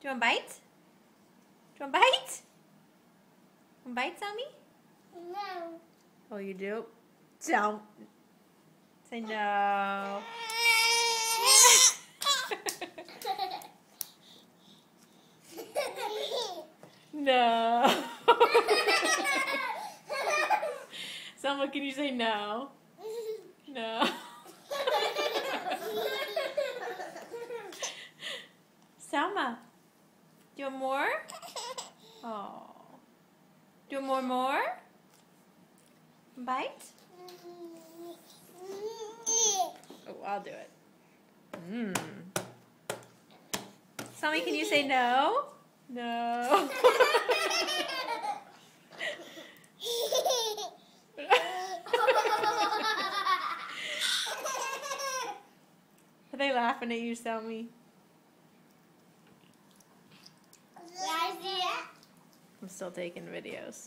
Do you want a bite? Do you want a bite? Want a bite, Selmy? No. Oh, you do? Don't. Say no. No. Selma, can you say no? No. Selma, do you want more? Oh. Do you want more? Bite? Oh, I'll do it. Selmy, can you say no? No. Are they laughing at you, Selmy? I'm still taking videos.